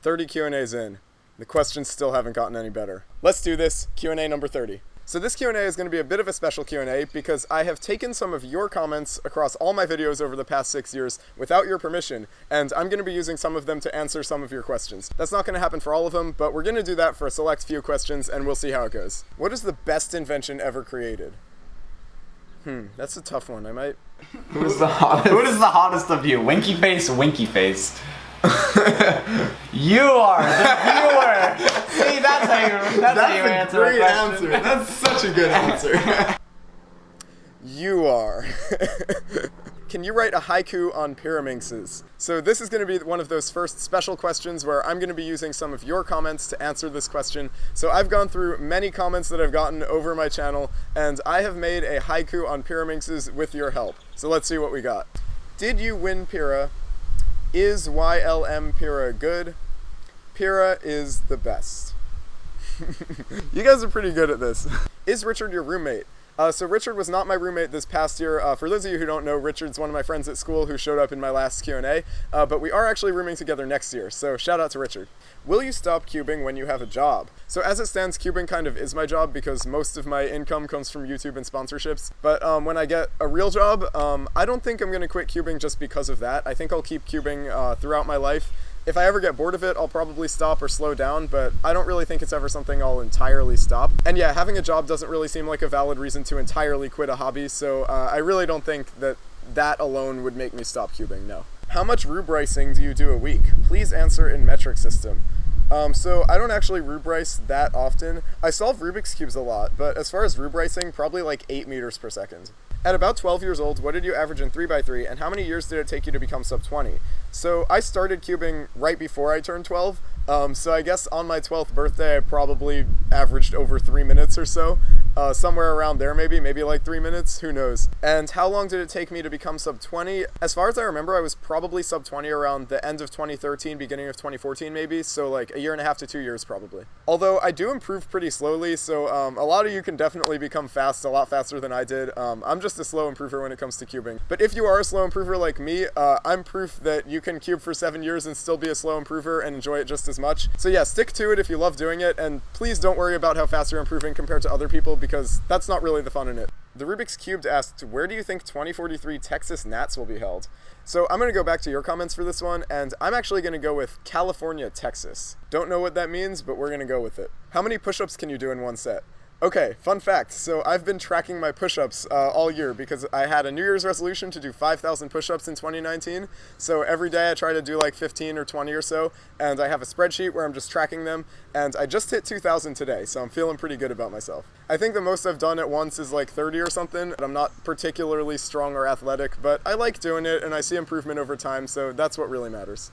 30 Q&As in. The questions still haven't gotten any better. Let's do this. Q&A number 30. So this Q&A is going to be a bit of a special Q&A because I have taken some of your comments across all my videos over the past 6 years without your permission, and I'm going to be using some of them to answer some of your questions. That's not going to happen for all of them, but we're going to do that for a select few questions, and we'll see how it goes. What is the best invention ever created? That's a tough one. I might... Who is the hottest of you? Winky face, winky face. You are the viewer. See, that's how you answer a great answer. That's such a good answer. You are. Can you write a haiku on pyraminxes? So this is going to be one of those first special questions where I'm going to be using some of your comments to answer this question. So I've gone through many comments that I've gotten over my channel, and I have made a haiku on pyraminxes with your help. So let's see what we got. Did you win Pyrrha? Is YLM Pyrrha good? Pyrrha is the best. You guys are pretty good at this. Is Richard your roommate? So Richard was not my roommate this past year. For those of you who don't know, Richard's one of my friends at school who showed up in my last Q&A, but we are actually rooming together next year, so shout out to Richard. Will you stop cubing when you have a job? So as it stands, cubing kind of is my job because most of my income comes from YouTube and sponsorships, but when I get a real job, I don't think I'm going to quit cubing just because of that. I think I'll keep cubing throughout my life. If I ever get bored of it, I'll probably stop or slow down, but I don't really think it's ever something I'll entirely stop. And yeah, having a job doesn't really seem like a valid reason to entirely quit a hobby, so I really don't think that alone would make me stop cubing, no. How much rubricing do you do a week? Please answer in metric system. So I don't actually rubrice that often. I solve Rubik's Cubes a lot, but as far as rubricing, probably like 8 meters per second. At about 12 years old, what did you average in 3x3, and how many years did it take you to become sub 20? So I started cubing right before I turned 12, so I guess on my 12th birthday I probably averaged over 3 minutes or so, somewhere around there maybe like 3 minutes, who knows. And how long did it take me to become sub 20? As far as I remember, I was probably sub 20 around the end of 2013, beginning of 2014 maybe, so like a year and a half to 2 years probably. Although I do improve pretty slowly, so a lot of you can definitely become fast, a lot faster than I did. I'm just a slow improver when it comes to cubing. But if you are a slow improver like me, I'm proof that you can cube for 7 years and still be a slow improver and enjoy it just as much. So yeah, stick to it if you love doing it, and please don't worry about how fast you're improving compared to other people, because that's not really the fun in it. The Rubik's Cubed asked, where do you think 2043 Texas Nats will be held? So I'm going to go back to your comments for this one, and I'm actually going to go with California, Texas. Don't know what that means, but we're going to go with it. How many push-ups can you do in one set? Okay, fun fact. So I've been tracking my push-ups all year because I had a New Year's resolution to do 5,000 push-ups in 2019. So every day I try to do like 15 or 20 or so, and I have a spreadsheet where I'm just tracking them, and I just hit 2,000 today, so I'm feeling pretty good about myself. I think the most I've done at once is like 30 or something. I'm not particularly strong or athletic, but I like doing it, and I see improvement over time, so that's what really matters.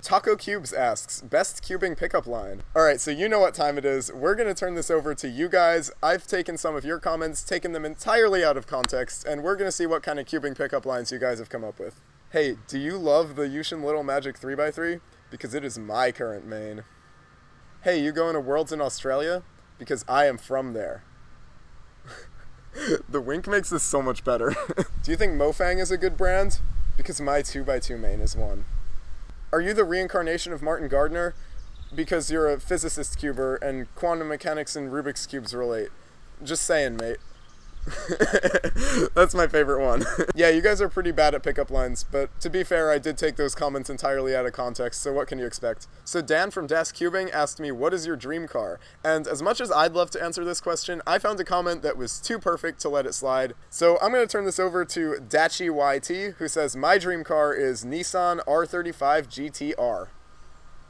Taco Cubes asks, best cubing pickup line. Alright, so you know what time it is. We're going to turn this over to you guys. I've taken some of your comments, taken them entirely out of context, and we're going to see what kind of cubing pickup lines you guys have come up with. Hey, do you love the Yushin Little Magic 3x3? Because it is my current main. Hey, you going to Worlds in Australia? Because I am from there. The wink makes this so much better. Do you think Mofang is a good brand? Because my 2x2 main is one. Are you the reincarnation of Martin Gardner? Because you're a physicist cuber and quantum mechanics and Rubik's Cubes relate. Just saying, mate. That's my favorite one. Yeah, you guys are pretty bad at pickup lines, but to be fair, I did take those comments entirely out of context, so what can you expect? So Dan from DGCubing asked me, what is your dream car? And as much as I'd love to answer this question, I found a comment that was too perfect to let it slide. So I'm going to turn this over to Dachi YT, who says, my dream car is Nissan R35 GTR.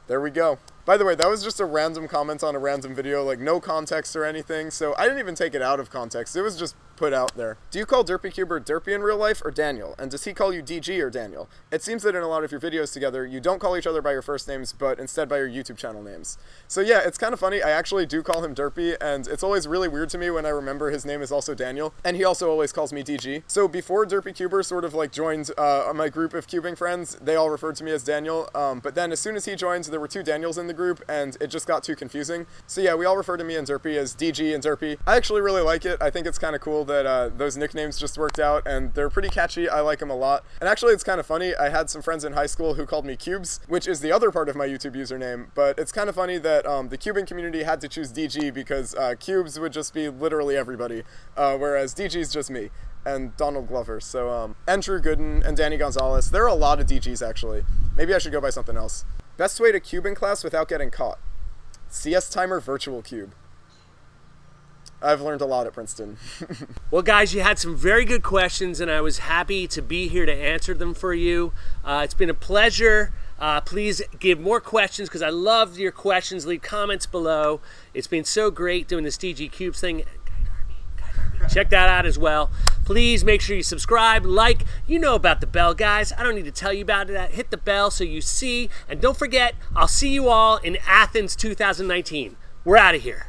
There we go. By the way, that was just a random comment on a random video, like no context or anything, so I didn't even take it out of context. It was just put out there. Do you call DerpyCuber Derpy in real life or Daniel? And does he call you DG or Daniel? It seems that in a lot of your videos together, you don't call each other by your first names, but instead by your YouTube channel names. So yeah, it's kind of funny. I actually do call him Derpy, and it's always really weird to me when I remember his name is also Daniel, and he also always calls me DG. So before DerpyCuber sort of like joined my group of cubing friends, they all referred to me as Daniel, but then as soon as he joined, there were two Daniels in the group, and it just got too confusing. So yeah, we all refer to me and Derpy as DG and Derpy. I actually really like it. I think it's kind of cool that those nicknames just worked out, and they're pretty catchy. I like them a lot. And actually, it's kind of funny. I had some friends in high school who called me Cubes, which is the other part of my YouTube username. But it's kind of funny that the cubing community had to choose DG because Cubes would just be literally everybody, whereas DG is just me and Donald Glover. So, and Drew Gooden and Danny Gonzalez. There are a lot of DGs, actually. Maybe I should go by something else. Best way to cube in class without getting caught. CS Timer Virtual Cube. I've learned a lot at Princeton. Well, guys, you had some very good questions, and I was happy to be here to answer them for you. It's been a pleasure. Please give more questions because I love your questions. Leave comments below. It's been so great doing this DGCubes thing. Check that out as well. Please make sure you subscribe, like. You know about the bell, guys. I don't need to tell you about it. Hit the bell so you see. And don't forget, I'll see you all in Athens 2019. We're out of here.